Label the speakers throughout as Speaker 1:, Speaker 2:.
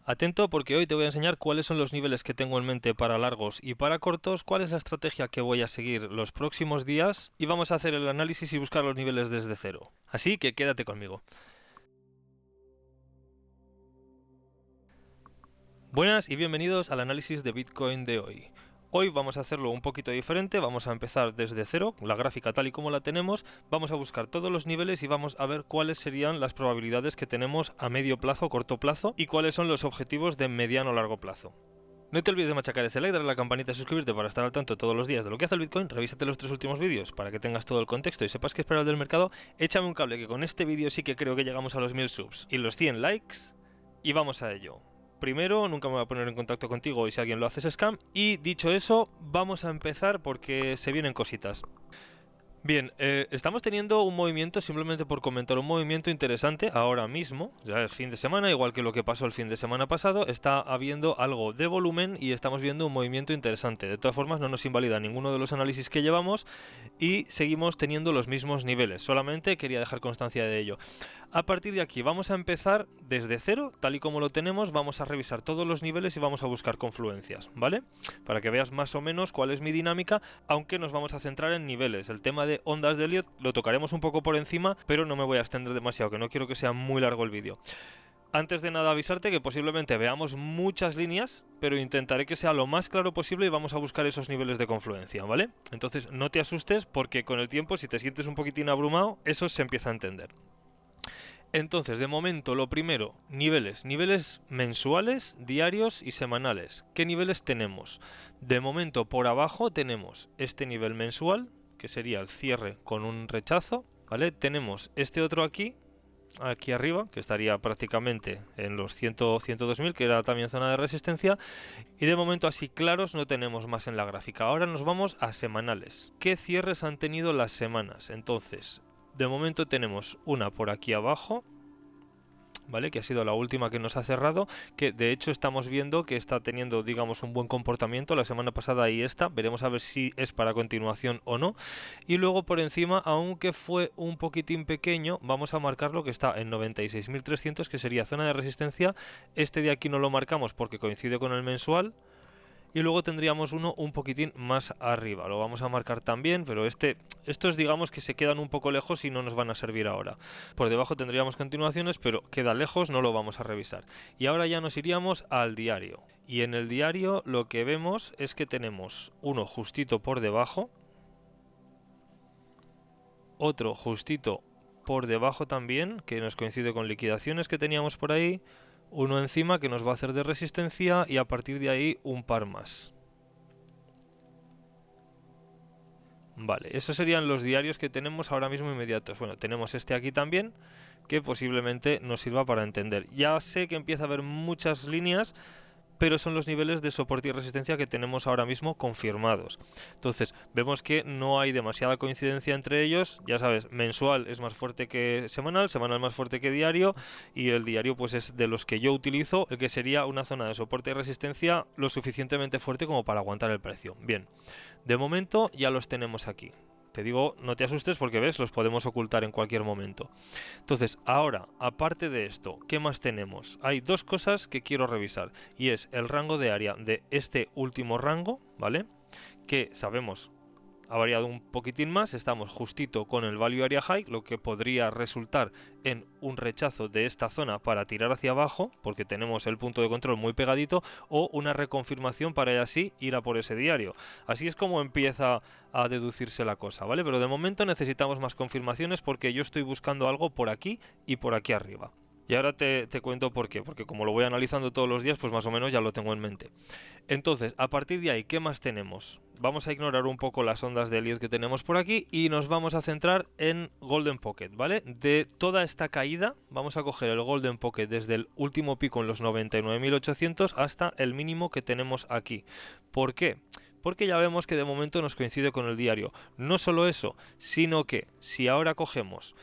Speaker 1: Atento porque hoy te voy a enseñar cuáles son los niveles que tengo en mente para largos y para cortos, cuál es la estrategia que voy a seguir los próximos días y vamos a hacer el análisis y buscar los niveles desde cero. Así que quédate conmigo. Buenas y bienvenidos al análisis de Bitcoin de hoy. Hoy vamos a hacerlo un poquito diferente, vamos a empezar desde cero, la gráfica tal y como la tenemos, vamos a buscar todos los niveles y vamos a ver cuáles serían las probabilidades que tenemos a medio plazo, corto plazo y cuáles son los objetivos de mediano o largo plazo. No te olvides de machacar ese like, darle a la campanita y suscribirte para estar al tanto todos los días de lo que hace el Bitcoin. Revísate los 3 últimos vídeos para que tengas todo el contexto y sepas qué esperar del mercado. Échame un cable que con este vídeo sí que creo que llegamos a los 1000 subs y los 100 likes y vamos a ello. Primero, nunca me voy a poner en contacto contigo y si alguien lo hace es scam. Y dicho eso, vamos a empezar porque se vienen cositas. Bien, estamos teniendo un movimiento, simplemente por comentar, un movimiento interesante ahora mismo, ya es fin de semana, igual que lo que pasó el fin de semana pasado, está habiendo algo de volumen y estamos viendo un movimiento interesante. De todas formas, no nos invalida ninguno de los análisis que llevamos y seguimos teniendo los mismos niveles, solamente quería dejar constancia de ello. A partir de aquí vamos a empezar desde cero, tal y como lo tenemos, vamos a revisar todos los niveles y vamos a buscar confluencias, ¿vale? Para que veas más o menos cuál es mi dinámica, aunque nos vamos a centrar en niveles. El tema de ondas de Elliott lo tocaremos un poco por encima, pero no me voy a extender demasiado, que no quiero que sea muy largo el vídeo. Antes de nada avisarte que posiblemente veamos muchas líneas, pero intentaré que sea lo más claro posible y vamos a buscar esos niveles de confluencia, ¿vale? Entonces no te asustes porque con el tiempo, si te sientes un poquitín abrumado, eso se empieza a entender. Entonces, de momento, lo primero, niveles mensuales, diarios y semanales. ¿Qué niveles tenemos? De momento, por abajo tenemos este nivel mensual, que sería el cierre con un rechazo, ¿vale? Tenemos este otro aquí arriba, que estaría prácticamente en los 102.000, que era también zona de resistencia, y de momento así claros no tenemos más en la gráfica. Ahora nos vamos a semanales. ¿Qué cierres han tenido las semanas? Entonces, de momento tenemos una por aquí abajo, ¿vale? Que ha sido la última que nos ha cerrado, que de hecho estamos viendo que está teniendo, digamos, un buen comportamiento la semana pasada y esta, veremos a ver si es para continuación o no. Y luego por encima, aunque fue un poquitín pequeño, vamos a marcar lo que está en 96.300, que sería zona de resistencia. Este de aquí no lo marcamos porque coincide con el mensual. Y luego tendríamos uno un poquitín más arriba, lo vamos a marcar también, pero estos digamos que se quedan un poco lejos y no nos van a servir ahora. Por debajo tendríamos continuaciones, pero queda lejos, no lo vamos a revisar. Y ahora ya nos iríamos al diario. Y en el diario lo que vemos es que tenemos uno justito por debajo, otro justito por debajo también, que nos coincide con liquidaciones que teníamos por ahí, uno encima que nos va a hacer de resistencia y a partir de ahí un par más. Vale, esos serían los diarios que tenemos ahora mismo inmediatos. Bueno, tenemos este aquí también, que posiblemente nos sirva para entender. Ya sé que empieza a haber muchas líneas, pero son los niveles de soporte y resistencia que tenemos ahora mismo confirmados. Entonces, vemos que no hay demasiada coincidencia entre ellos. Ya sabes, mensual es más fuerte que semanal, semanal más fuerte que diario, y el diario pues es de los que yo utilizo, el que sería una zona de soporte y resistencia lo suficientemente fuerte como para aguantar el precio. Bien, de momento ya los tenemos aquí. Te digo, no te asustes porque ves, los podemos ocultar en cualquier momento. Entonces, ahora, aparte de esto, ¿qué más tenemos? Hay dos cosas que quiero revisar y es el rango de área de este último rango, ¿vale? Que sabemos ha variado un poquitín más, estamos justito con el Value Area High, lo que podría resultar en un rechazo de esta zona para tirar hacia abajo, porque tenemos el punto de control muy pegadito, o una reconfirmación para así ir a por ese diario. Así es como empieza a deducirse la cosa, ¿vale? Pero de momento necesitamos más confirmaciones porque yo estoy buscando algo por aquí y por aquí arriba. Y ahora te cuento por qué, porque como lo voy analizando todos los días, pues más o menos ya lo tengo en mente. Entonces, a partir de ahí, ¿qué más tenemos? Vamos a ignorar un poco las ondas de Elliott que tenemos por aquí y nos vamos a centrar en Golden Pocket, ¿vale? De toda esta caída, vamos a coger el Golden Pocket desde el último pico en los 99.800 hasta el mínimo que tenemos aquí. ¿Por qué? Porque ya vemos que de momento nos coincide con el diario. No solo eso, sino que si ahora cogemos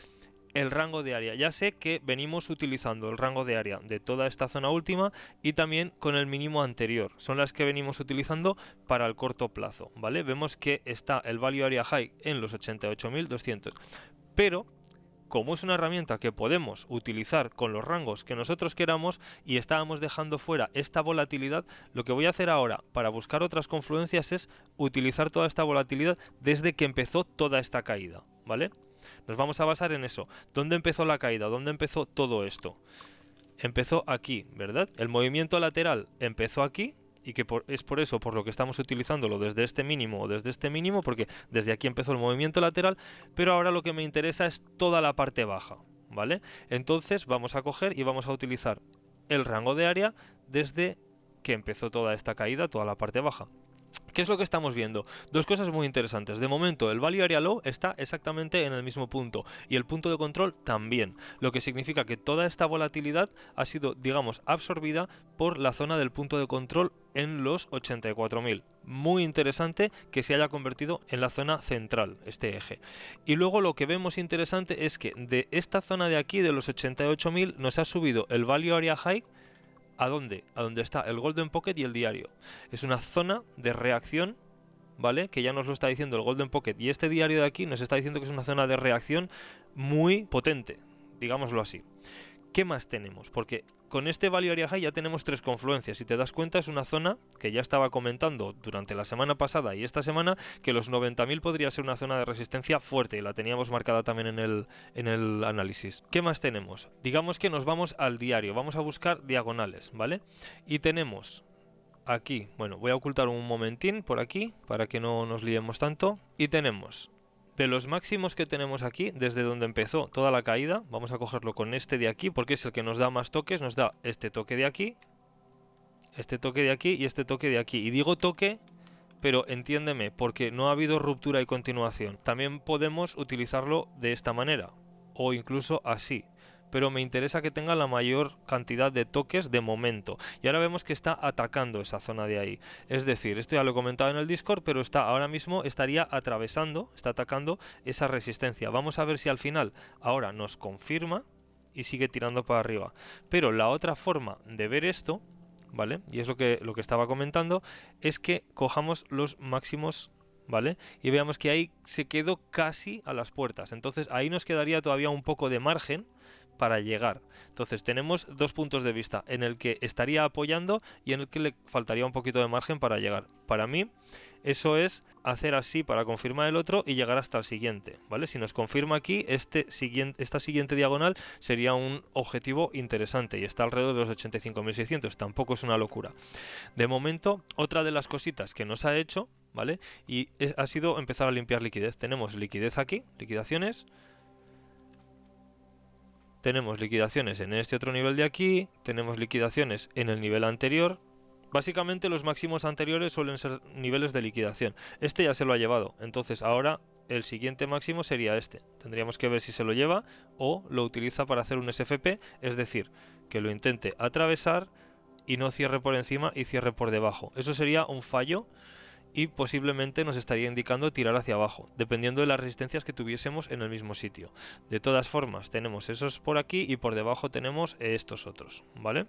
Speaker 1: el rango de área, ya sé que venimos utilizando el rango de área de toda esta zona última y también con el mínimo anterior, son las que venimos utilizando para el corto plazo, ¿vale? Vemos que está el Value Area High en los 88.200, pero como es una herramienta que podemos utilizar con los rangos que nosotros queramos y estábamos dejando fuera esta volatilidad, lo que voy a hacer ahora para buscar otras confluencias es utilizar toda esta volatilidad desde que empezó toda esta caída, ¿vale? Nos vamos a basar en eso. ¿Dónde empezó la caída? ¿Dónde empezó todo esto? Empezó aquí, ¿verdad? El movimiento lateral empezó aquí y que es por eso por lo que estamos utilizándolo desde este mínimo o desde este mínimo, porque desde aquí empezó el movimiento lateral, pero ahora lo que me interesa es toda la parte baja, ¿vale? Entonces vamos a coger y vamos a utilizar el rango de área desde que empezó toda esta caída, toda la parte baja. ¿Qué es lo que estamos viendo? Dos cosas muy interesantes. De momento, el Value Area Low está exactamente en el mismo punto y el punto de control también, lo que significa que toda esta volatilidad ha sido, digamos, absorbida por la zona del punto de control en los 84.000. Muy interesante que se haya convertido en la zona central, este eje. Y luego lo que vemos interesante es que de esta zona de aquí, de los 88.000, nos ha subido el Value Area High. ¿A dónde? A donde está el Golden Pocket y el diario. Es una zona de reacción, ¿vale? Que ya nos lo está diciendo el Golden Pocket. Y este diario de aquí nos está diciendo que es una zona de reacción muy potente, digámoslo así. ¿Qué más tenemos? Porque con este Value Area High ya tenemos tres confluencias. Si te das cuenta, es una zona que ya estaba comentando durante la semana pasada y esta semana que los 90.000 podría ser una zona de resistencia fuerte y la teníamos marcada también en el análisis. ¿Qué más tenemos? Digamos que nos vamos al diario, vamos a buscar diagonales, ¿vale? Y tenemos aquí, bueno, voy a ocultar un momentín por aquí para que no nos liemos tanto. Y tenemos de los máximos que tenemos aquí, desde donde empezó toda la caída, vamos a cogerlo con este de aquí, porque es el que nos da más toques, nos da este toque de aquí, este toque de aquí y este toque de aquí. Y digo toque, pero entiéndeme, porque no ha habido ruptura y continuación. También podemos utilizarlo de esta manera, o incluso así. Pero me interesa que tenga la mayor cantidad de toques de momento. Y ahora vemos que está atacando esa zona de ahí. Es decir, esto ya lo he comentado en el Discord, pero ahora mismo estaría atravesando, está atacando esa resistencia. Vamos a ver si al final ahora nos confirma y sigue tirando para arriba. Pero la otra forma de ver esto, ¿vale? Y es lo que estaba comentando, es que cojamos los máximos, ¿vale? Y veamos que ahí se quedó casi a las puertas. Entonces ahí nos quedaría todavía un poco de margen para llegar. Entonces tenemos dos puntos de vista, en el que estaría apoyando y en el que le faltaría un poquito de margen para llegar. Para mí eso es hacer así para confirmar el otro y llegar hasta el siguiente, ¿vale? Si nos confirma aquí, esta siguiente diagonal sería un objetivo interesante y está alrededor de los 85.600, tampoco es una locura. De momento, otra de las cositas que nos ha hecho, ¿vale? Y ha sido empezar a limpiar liquidez. Tenemos liquidez aquí, liquidaciones. Tenemos liquidaciones en este otro nivel de aquí, tenemos liquidaciones en el nivel anterior. Básicamente los máximos anteriores suelen ser niveles de liquidación. Este ya se lo ha llevado, entonces ahora el siguiente máximo sería este. Tendríamos que ver si se lo lleva o lo utiliza para hacer un SFP, es decir, que lo intente atravesar y no cierre por encima y cierre por debajo. Eso sería un fallo y posiblemente nos estaría indicando tirar hacia abajo, dependiendo de las resistencias que tuviésemos en el mismo sitio. De todas formas, tenemos esos por aquí y por debajo tenemos estos otros, ¿vale?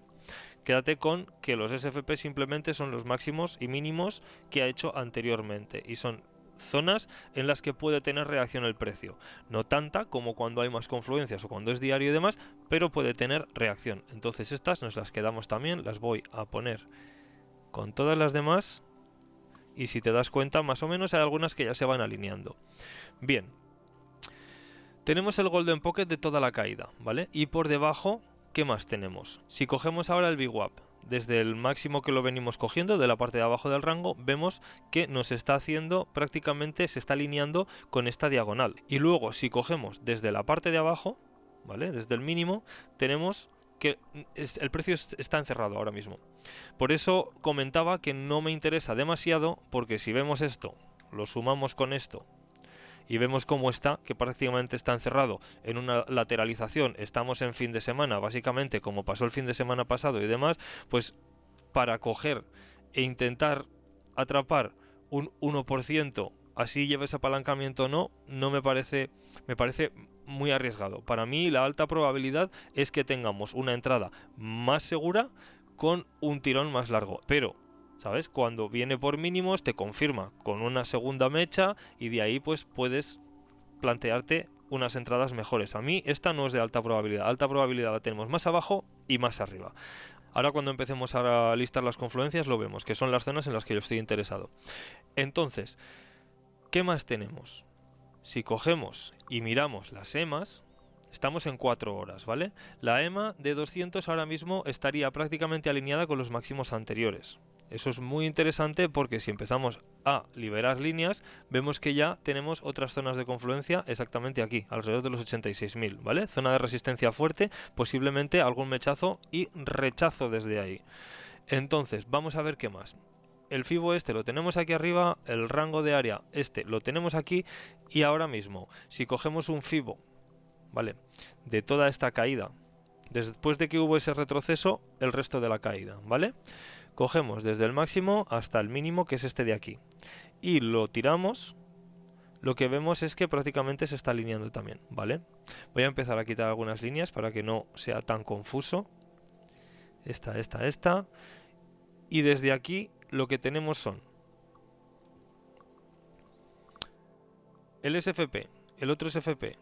Speaker 1: Quédate con que los SFP simplemente son los máximos y mínimos que ha hecho anteriormente y son zonas en las que puede tener reacción el precio. No tanta como cuando hay más confluencias o cuando es diario y demás, pero puede tener reacción. Entonces estas nos las quedamos también, las voy a poner con todas las demás. Y si te das cuenta, más o menos hay algunas que ya se van alineando. Bien. Tenemos el Golden Pocket de toda la caída, ¿vale? Y por debajo, ¿qué más tenemos? Si cogemos ahora el VWAP, desde el máximo que lo venimos cogiendo, de la parte de abajo del rango, vemos que nos está haciendo, prácticamente se está alineando con esta diagonal. Y luego, si cogemos desde la parte de abajo, ¿vale? Desde el mínimo, tenemos que el precio está encerrado ahora mismo. Por eso comentaba que no me interesa demasiado, porque si vemos esto, lo sumamos con esto y vemos cómo está, que prácticamente está encerrado en una lateralización, estamos en fin de semana, básicamente como pasó el fin de semana pasado y demás, pues para coger e intentar atrapar un 1%, así lleves apalancamiento o no, me parece muy arriesgado. Para mí la alta probabilidad es que tengamos una entrada más segura con un tirón más largo, pero ¿sabes? Cuando viene por mínimos te confirma con una segunda mecha y de ahí pues puedes plantearte unas entradas mejores. A mí esta no es de alta probabilidad. Alta probabilidad la tenemos más abajo y más arriba. Ahora cuando empecemos a listar las confluencias lo vemos, que son las zonas en las que yo estoy interesado. Entonces, ¿qué más tenemos? Si cogemos y miramos las EMAs, estamos en 4 horas, ¿vale? La EMA de 200 ahora mismo estaría prácticamente alineada con los máximos anteriores. Eso es muy interesante porque si empezamos a liberar líneas, vemos que ya tenemos otras zonas de confluencia exactamente aquí, alrededor de los 86.000, ¿vale? Zona de resistencia fuerte, posiblemente algún mechazo y rechazo desde ahí. Entonces, vamos a ver qué más. El FIBO este lo tenemos aquí arriba, el rango de área este lo tenemos aquí y ahora mismo, si cogemos un FIBO, ¿vale?, de toda esta caída, después de que hubo ese retroceso, el resto de la caída, ¿vale? Cogemos desde el máximo hasta el mínimo, que es este de aquí, y lo tiramos, lo que vemos es que prácticamente se está alineando también, ¿vale? Voy a empezar a quitar algunas líneas para que no sea tan confuso. Esta, y desde aquí lo que tenemos son el SFP, el otro SFP,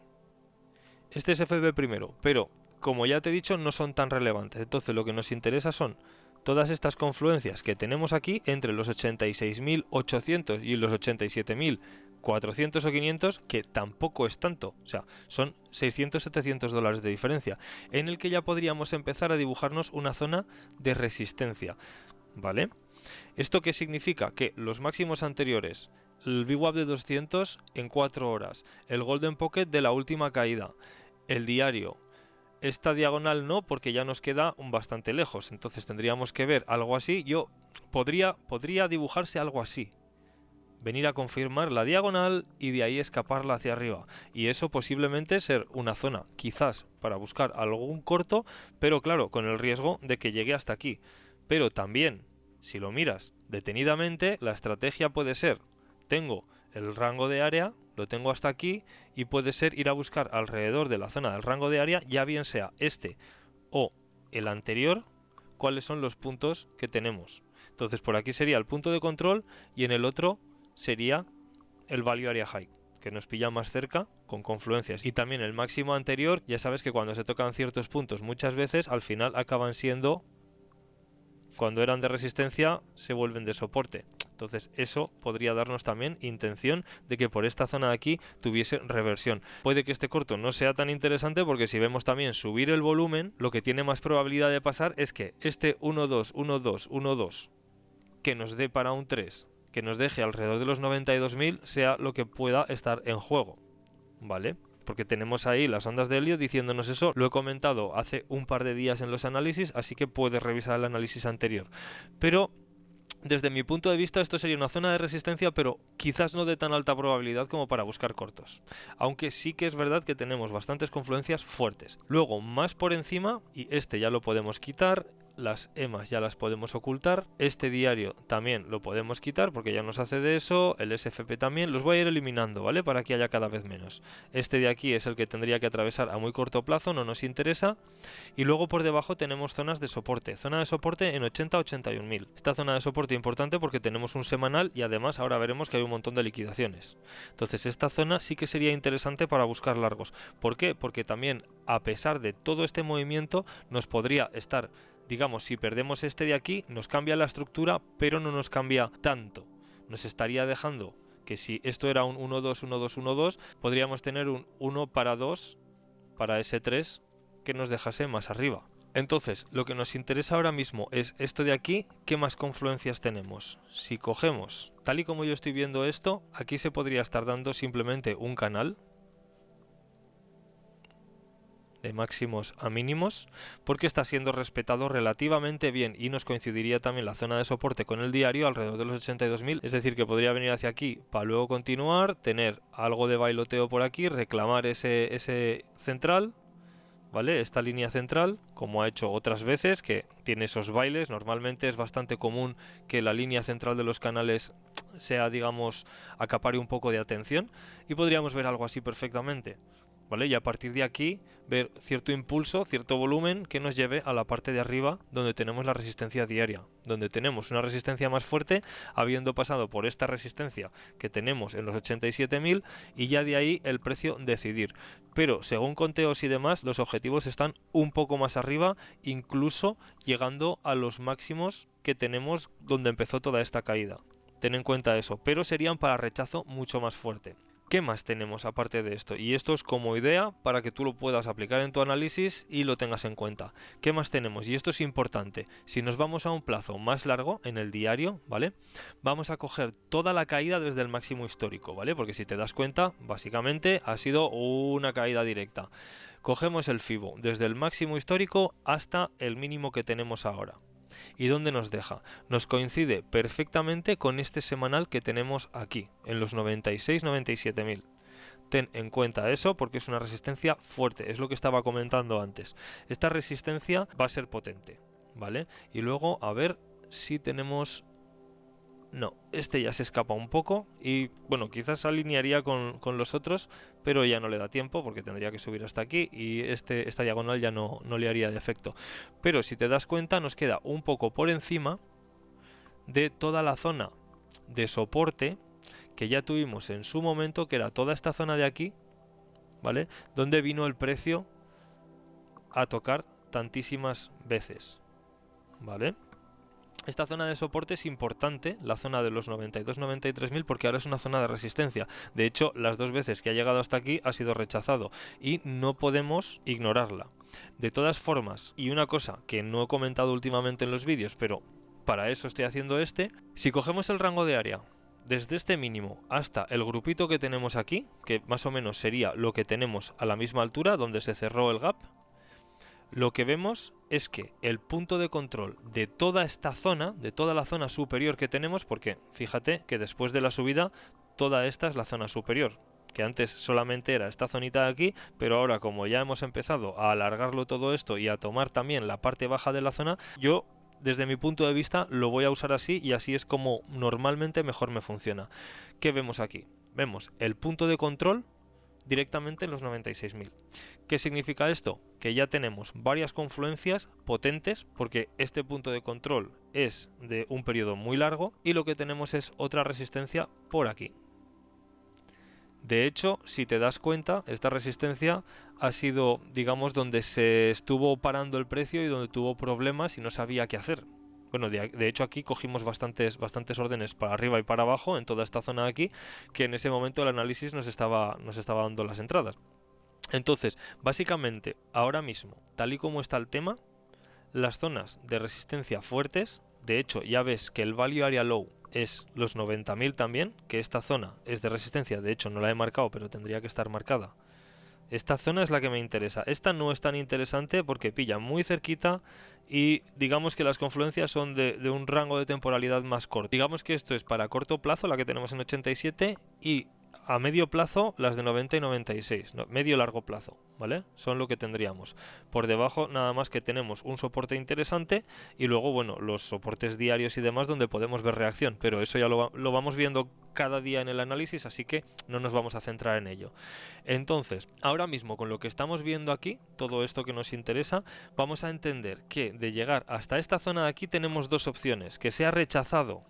Speaker 1: este SFP primero, pero como ya te he dicho no son tan relevantes, entonces lo que nos interesa son todas estas confluencias que tenemos aquí entre los 86.800 y los 87.400 o 500, que tampoco es tanto, o sea, son 600-700 dólares de diferencia, en el que ya podríamos empezar a dibujarnos una zona de resistencia, ¿vale? ¿Esto qué significa? Que los máximos anteriores, el VWAP de 200 en 4 horas, el Golden Pocket de la última caída, el diario, esta diagonal no, porque ya nos queda bastante lejos, entonces tendríamos que ver algo así. Yo podría dibujarse algo así, venir a confirmar la diagonal y de ahí escaparla hacia arriba, y eso posiblemente ser una zona quizás para buscar algún corto, pero claro, con el riesgo de que llegue hasta aquí. Pero también, si lo miras detenidamente, la estrategia puede ser, tengo el rango de área, lo tengo hasta aquí, y puede ser ir a buscar alrededor de la zona del rango de área, ya bien sea este o el anterior, cuáles son los puntos que tenemos. Entonces por aquí sería el punto de control y en el otro sería el value area high, que nos pilla más cerca con confluencias. Y también el máximo anterior, ya sabes que cuando se tocan ciertos puntos muchas veces al final acaban siendo, cuando eran de resistencia se vuelven de soporte. Entonces eso podría darnos también intención de que por esta zona de aquí tuviese reversión. Puede que este corto no sea tan interesante porque si vemos también subir el volumen, lo que tiene más probabilidad de pasar es que este 1-2, 1-2, 1-2 que nos dé para un 3, que nos deje alrededor de los 92.000, sea lo que pueda estar en juego, ¿vale? Porque tenemos ahí las ondas de Elliott diciéndonos eso. Lo he comentado hace un par de días en los análisis, así que puedes revisar el análisis anterior. Pero desde mi punto de vista esto sería una zona de resistencia, pero quizás no de tan alta probabilidad como para buscar cortos. Aunque sí que es verdad que tenemos bastantes confluencias fuertes. Luego, más por encima, y este ya lo podemos quitar, las EMAs ya las podemos ocultar, este diario también lo podemos quitar porque ya nos hace de eso, el SFP también, los voy a ir eliminando, ¿vale? Para que haya cada vez menos. Este de aquí es el que tendría que atravesar a muy corto plazo, no nos interesa. Y luego por debajo tenemos zonas de soporte, zona de soporte en 80-81.000. Esta zona de soporte importante porque tenemos un semanal y además ahora veremos que hay un montón de liquidaciones. Entonces esta zona sí que sería interesante para buscar largos. ¿Por qué? Porque también a pesar de todo este movimiento nos podría estar, digamos, si perdemos este de aquí, nos cambia la estructura, pero no nos cambia tanto. Nos estaría dejando que si esto era un 1-2, 1-2, 1-2, podríamos tener un 1 para 2 para ese 3 que nos dejase más arriba. Entonces, lo que nos interesa ahora mismo es esto de aquí. ¿Qué más confluencias tenemos? Si cogemos, tal y como yo estoy viendo esto, aquí se podría estar dando simplemente un canal de máximos a mínimos, porque está siendo respetado relativamente bien y nos coincidiría también la zona de soporte con el diario alrededor de los 82.000, es decir que podría venir hacia aquí para luego continuar, tener algo de bailoteo por aquí, reclamar ese central, ¿vale? Esta línea central, como ha hecho otras veces, que tiene esos bailes. Normalmente es bastante común que la línea central de los canales sea, digamos, acapare un poco de atención, y podríamos ver algo así perfectamente. ¿vale? Y a partir de aquí ver cierto impulso, cierto volumen que nos lleve a la parte de arriba donde tenemos la resistencia diaria, donde tenemos una resistencia más fuerte habiendo pasado por esta resistencia que tenemos en los 87.000 y ya de ahí el precio decidir. Pero según conteos y demás, los objetivos están un poco más arriba, incluso llegando a los máximos que tenemos donde empezó toda esta caída. Ten en cuenta eso, pero serían para rechazo mucho más fuerte. ¿Qué más tenemos aparte de esto? Y esto es como idea para que tú lo puedas aplicar en tu análisis y lo tengas en cuenta. ¿Qué más tenemos? Y esto es importante. Si nos vamos a un plazo más largo en el diario, ¿vale? Vamos a coger toda la caída desde el máximo histórico, ¿vale? Porque si te das cuenta, básicamente ha sido una caída directa. Cogemos el FIBO desde el máximo histórico hasta el mínimo que tenemos ahora. ¿Y dónde nos deja? Nos coincide perfectamente con este semanal que tenemos aquí, en los 96-97.000. Ten en cuenta eso porque es una resistencia fuerte, es lo que estaba comentando antes. Esta resistencia va a ser potente, ¿vale? Y luego a ver si tenemos... No, este ya se escapa un poco y bueno, quizás se alinearía con los otros, pero ya no le da tiempo porque tendría que subir hasta aquí y esta diagonal ya no le haría de efecto. Pero si te das cuenta nos queda un poco por encima de toda la zona de soporte que ya tuvimos en su momento, que era toda esta zona de aquí, ¿vale? Donde vino el precio a tocar tantísimas veces, ¿vale? Esta zona de soporte es importante, la zona de los 92-93.000, porque ahora es una zona de resistencia. De hecho, las dos veces que ha llegado hasta aquí ha sido rechazado y no podemos ignorarla. De todas formas, y una cosa que no he comentado últimamente en los vídeos, pero para eso estoy haciendo si cogemos el rango de área desde este mínimo hasta el grupito que tenemos aquí, que más o menos sería lo que tenemos a la misma altura donde se cerró el gap, lo que vemos es que el punto de control de toda esta zona, de toda la zona superior que tenemos, porque fíjate que después de la subida toda esta es la zona superior, que antes solamente era esta zonita de aquí, pero ahora como ya hemos empezado a alargarlo todo esto y a tomar también la parte baja de la zona, yo desde mi punto de vista lo voy a usar así y así es como normalmente mejor me funciona. ¿Qué vemos aquí? Vemos el punto de control directamente en los 96.000. ¿Qué significa esto? Que ya tenemos varias confluencias potentes porque este punto de control es de un periodo muy largo y lo que tenemos es otra resistencia por aquí. De hecho, si te das cuenta, esta resistencia ha sido, digamos, donde se estuvo parando el precio y donde tuvo problemas y no sabía qué hacer. Bueno, de hecho aquí cogimos bastantes órdenes para arriba y para abajo en toda esta zona de aquí, que en ese momento el análisis nos estaba dando las entradas. Entonces, básicamente, ahora mismo, tal y como está el tema, las zonas de resistencia fuertes, de hecho ya ves que el Value Area Low es los 90.000 también, que esta zona es de resistencia, de hecho no la he marcado, pero tendría que estar marcada. Esta zona es la que me interesa. Esta no es tan interesante porque pilla muy cerquita y digamos que las confluencias son de un rango de temporalidad más corto. Digamos que esto es para corto plazo, la que tenemos en 87, y a medio plazo las de 90 y 96, medio largo plazo, ¿vale? Son lo que tendríamos. Por debajo nada más que tenemos un soporte interesante y luego, bueno, los soportes diarios y demás donde podemos ver reacción, pero eso ya lo vamos viendo cada día en el análisis, así que no nos vamos a centrar en ello. Entonces, ahora mismo con lo que estamos viendo aquí, todo esto que nos interesa, vamos a entender que de llegar hasta esta zona de aquí tenemos dos opciones, que sea rechazado,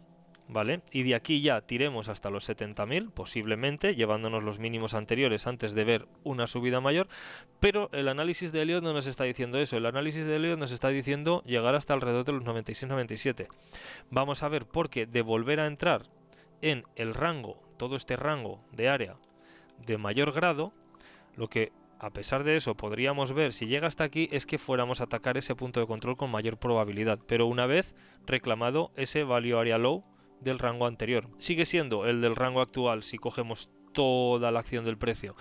Speaker 1: ¿vale? Y de aquí ya tiremos hasta los 70.000, posiblemente, llevándonos los mínimos anteriores antes de ver una subida mayor, pero el análisis de Elliott no nos está diciendo eso, el análisis de Elliott nos está diciendo llegar hasta alrededor de los 96-97. Vamos a ver por qué de volver a entrar en el rango, todo este rango de área de mayor grado, lo que a pesar de eso podríamos ver si llega hasta aquí es que fuéramos a atacar ese punto de control con mayor probabilidad, pero una vez reclamado ese Value Area Low del rango anterior. Sigue siendo el del rango actual si cogemos toda la acción del precio.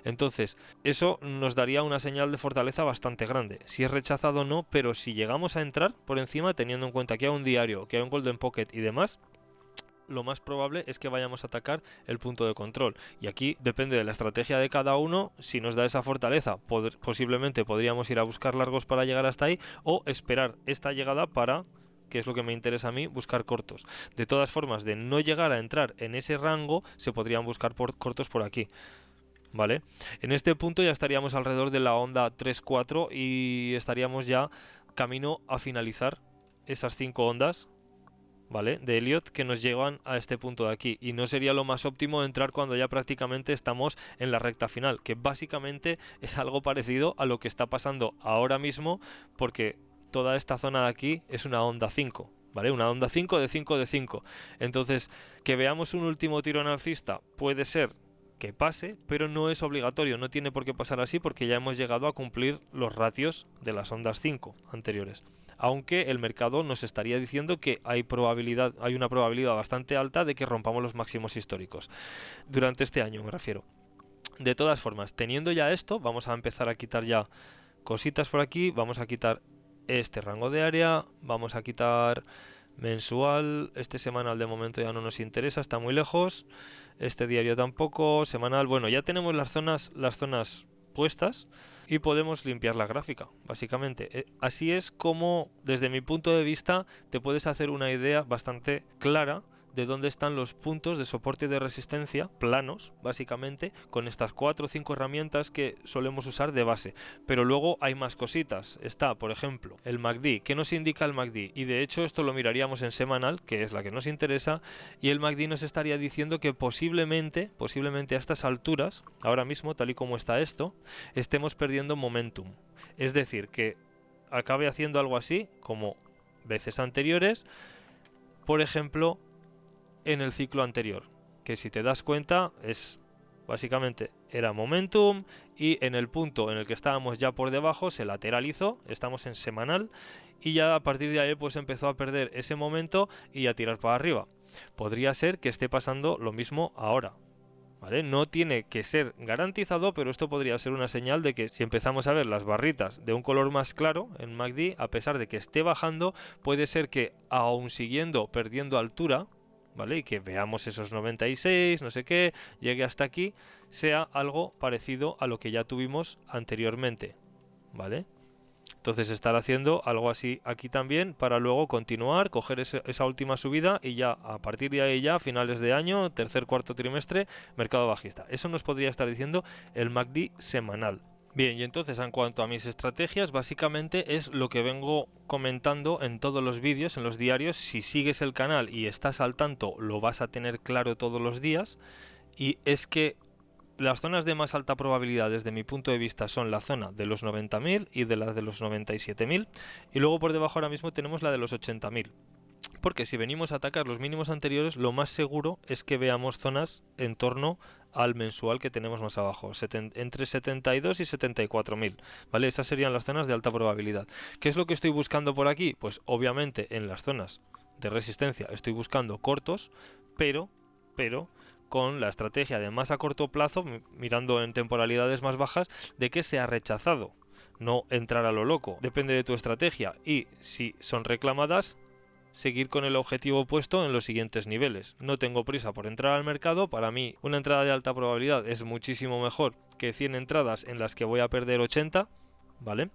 Speaker 1: Entonces, eso nos daría una señal de fortaleza bastante grande. Si es rechazado o no, pero si llegamos a entrar por encima, teniendo en cuenta que hay un diario, que hay un Golden Pocket y demás, lo más probable es que vayamos a atacar el punto de control. Y aquí depende de la estrategia de cada uno. Si nos da esa fortaleza, posiblemente podríamos ir a buscar largos para llegar hasta ahí o esperar esta llegada para, que es lo que me interesa a mí, buscar cortos. De todas formas, de no llegar a entrar en ese rango, se podrían buscar cortos por aquí. ¿vale? En este punto ya estaríamos alrededor de la onda 3-4 y estaríamos ya camino a finalizar esas 5 ondas, ¿vale? De Elliott que nos llevan a este punto de aquí, y no sería lo más óptimo entrar cuando ya prácticamente estamos en la recta final, que básicamente es algo parecido a lo que está pasando ahora mismo, porque toda esta zona de aquí es una onda 5, ¿vale? Una onda 5 de 5 de 5. Entonces, que veamos un último tirón alcista puede ser que pase, pero no es obligatorio, no tiene por qué pasar así porque ya hemos llegado a cumplir los ratios de las ondas 5 anteriores. Aunque el mercado nos estaría diciendo que hay una probabilidad bastante alta de que rompamos los máximos históricos durante este año, me refiero. De todas formas, teniendo ya esto, vamos a empezar a quitar ya cositas por aquí, vamos a quitar este rango de área, vamos a quitar mensual, este semanal de momento ya no nos interesa, está muy lejos, este diario tampoco, semanal, bueno, ya tenemos las zonas puestas y podemos limpiar la gráfica, básicamente. Así es como, desde mi punto de vista, te puedes hacer una idea bastante clara de dónde están los puntos de soporte y de resistencia planos, básicamente, con estas 4 o 5 herramientas que solemos usar de base. Pero luego hay más cositas. Está, por ejemplo, el MACD. ¿Qué nos indica el MACD? Y de hecho esto lo miraríamos en semanal, que es la que nos interesa, y el MACD nos estaría diciendo que posiblemente a estas alturas, ahora mismo, tal y como está esto, estemos perdiendo momentum. Es decir, que acabe haciendo algo así, como veces anteriores, por ejemplo, en el ciclo anterior, que si te das cuenta es básicamente era momentum, y en el punto en el que estábamos ya por debajo se lateralizó, estamos en semanal, y ya a partir de ahí pues empezó a perder ese momento y a tirar para arriba. Podría ser que esté pasando lo mismo ahora, ¿vale? No tiene que ser garantizado, pero esto podría ser una señal de que si empezamos a ver las barritas de un color más claro en MACD, a pesar de que esté bajando, puede ser que aún siguiendo perdiendo altura, ¿vale? Y que veamos esos 96, no sé qué, llegue hasta aquí, sea algo parecido a lo que ya tuvimos anteriormente, ¿vale? Entonces estar haciendo algo así aquí también para luego continuar, coger esa última subida y ya a partir de ahí ya, finales de año, tercer, cuarto trimestre, mercado bajista. Eso nos podría estar diciendo el MACD semanal. Bien, y entonces en cuanto a mis estrategias, básicamente es lo que vengo comentando en todos los vídeos, en los diarios. Si sigues el canal y estás al tanto, lo vas a tener claro todos los días. Y es que las zonas de más alta probabilidad desde mi punto de vista son la zona de los 90.000 y de la de los 97.000. Y luego por debajo ahora mismo tenemos la de los 80.000. Porque si venimos a atacar los mínimos anteriores, lo más seguro es que veamos zonas en torno al mensual que tenemos más abajo, entre 72 y 74.000, ¿vale? Esas serían las zonas de alta probabilidad. ¿Qué es lo que estoy buscando por aquí? Pues obviamente en las zonas de resistencia estoy buscando cortos, pero con la estrategia de más a corto plazo, mirando en temporalidades más bajas, de que se ha rechazado. No entrar a lo loco, depende de tu estrategia, y si son reclamadas, seguir con el objetivo puesto en los siguientes niveles. No tengo prisa por entrar al mercado. Para mí una entrada de alta probabilidad es muchísimo mejor que 100 entradas en las que voy a perder 80, ¿vale?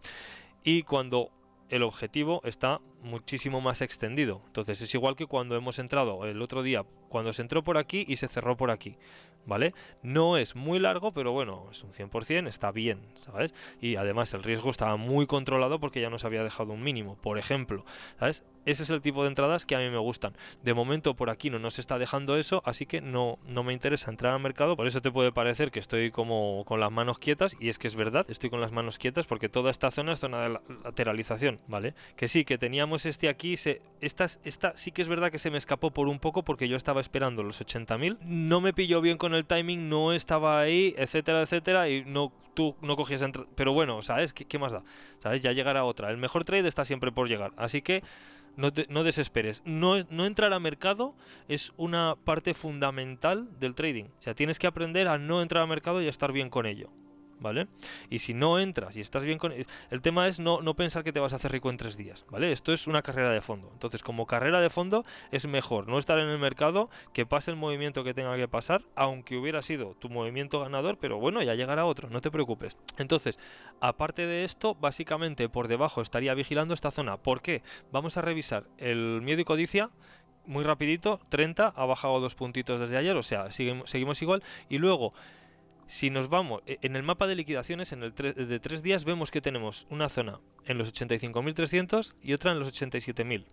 Speaker 1: Y cuando el objetivo está muchísimo más extendido. Entonces es igual que cuando hemos entrado el otro día, cuando se entró por aquí y se cerró por aquí, ¿vale? No es muy largo, pero bueno, es un 100%, está bien, ¿sabes? Y además el riesgo estaba muy controlado porque ya nos había dejado un mínimo, por ejemplo, ¿sabes? Ese es el tipo de entradas que a mí me gustan. De momento por aquí no nos está dejando eso, así que no me interesa entrar al mercado. Por eso te puede parecer que estoy como con las manos quietas, y es que es verdad, estoy con las manos quietas porque toda esta zona es zona de lateralización, ¿vale? Que sí, que teníamos este aquí, esta sí que es verdad que se me escapó por un poco porque yo estaba esperando los 80.000, no me pilló bien con el timing, no estaba ahí, etcétera, etcétera, y tú no cogías pero bueno, ¿sabes? ¿Qué más da? ¿Sabes? Ya llegará otra. El mejor trade está siempre por llegar, así que no desesperes. No entrar a mercado es una parte fundamental del trading. O sea, tienes que aprender a no entrar a mercado y a estar bien con ello, ¿vale? Y si no entras y estás bien con... El tema es no pensar que te vas a hacer rico en 3 días, ¿vale? Esto es una carrera de fondo. Entonces, como carrera de fondo, es mejor no estar en el mercado, que pase el movimiento que tenga que pasar, aunque hubiera sido tu movimiento ganador, pero bueno, ya llegará otro, no te preocupes. Entonces, aparte de esto, básicamente por debajo estaría vigilando esta zona. ¿Por qué? Vamos a revisar el miedo y codicia. Muy rapidito, 30, ha bajado 2 puntitos desde ayer, o sea, seguimos igual. Y luego, Si nos vamos en el mapa de liquidaciones, en el de 3 días, vemos que tenemos una zona en los 85.300 y otra en los 87.000.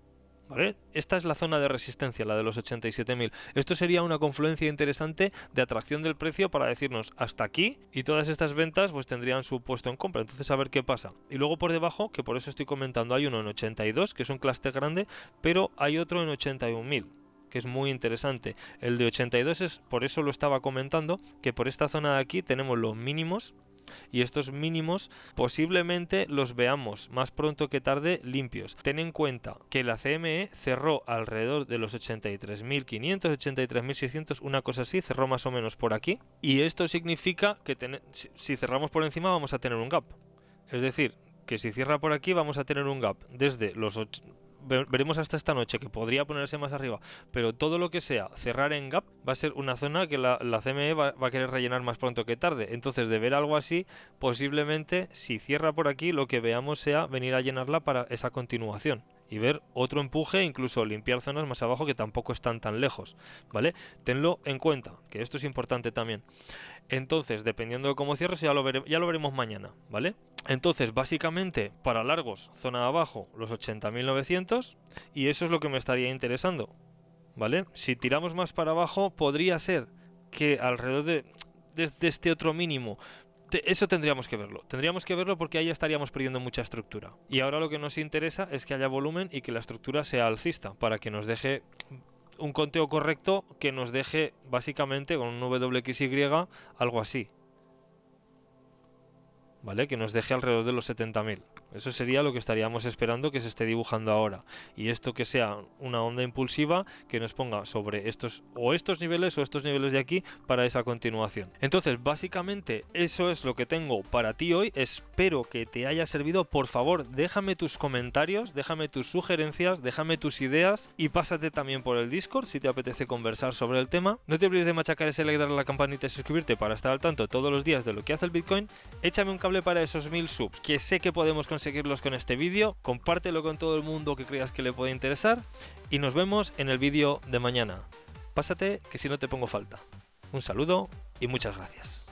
Speaker 1: ¿Vale? Esta es la zona de resistencia, la de los 87.000. Esto sería una confluencia interesante de atracción del precio para decirnos hasta aquí, y todas estas ventas pues tendrían su puesto en compra. Entonces a ver qué pasa. Y luego por debajo, que por eso estoy comentando, hay uno en 82, que es un clúster grande, pero hay otro en 81.000. Que es muy interesante. El de 82 es, por eso lo estaba comentando, que por esta zona de aquí tenemos los mínimos, y estos mínimos posiblemente los veamos más pronto que tarde limpios. Ten en cuenta que la CME cerró alrededor de los 83.500, 83.600, una cosa así, cerró más o menos por aquí, y esto significa que si cerramos por encima vamos a tener un gap. Es decir, que si cierra por aquí vamos a tener un gap desde los veremos hasta esta noche, que podría ponerse más arriba, pero todo lo que sea cerrar en gap va a ser una zona que la CME va a querer rellenar más pronto que tarde. Entonces, de ver algo así, posiblemente si cierra por aquí, lo que veamos sea venir a llenarla para esa continuación y ver otro empuje, incluso limpiar zonas más abajo que tampoco están tan lejos, ¿vale? Tenlo en cuenta, que esto es importante también. Entonces, dependiendo de cómo cierres, ya lo veremos mañana, ¿vale? Entonces, básicamente, para largos, zona de abajo, los 80.900, y eso es lo que me estaría interesando, ¿vale? Si tiramos más para abajo, podría ser que alrededor de este otro mínimo, eso tendríamos que verlo porque ahí estaríamos perdiendo mucha estructura. Y ahora lo que nos interesa es que haya volumen y que la estructura sea alcista, para que nos deje un conteo correcto, que nos deje básicamente con un WXY algo así, ¿vale? Que nos deje alrededor de los 70.000. Eso sería lo que estaríamos esperando que se esté dibujando ahora. Y esto que sea una onda impulsiva que nos ponga sobre estos niveles o estos niveles de aquí para esa continuación. Entonces, básicamente, eso es lo que tengo para ti hoy. Espero que te haya servido. Por favor, déjame tus comentarios, déjame tus sugerencias, déjame tus ideas y pásate también por el Discord si te apetece conversar sobre el tema. No te olvides de machacar ese like, darle a la campanita y suscribirte para estar al tanto todos los días de lo que hace el Bitcoin. Échame un cable para esos 1000 subs, que sé que podemos conseguirlos con este vídeo. Compártelo con todo el mundo que creas que le puede interesar y nos vemos en el vídeo de mañana. Pásate, que si no te pongo falta. Un saludo y muchas gracias.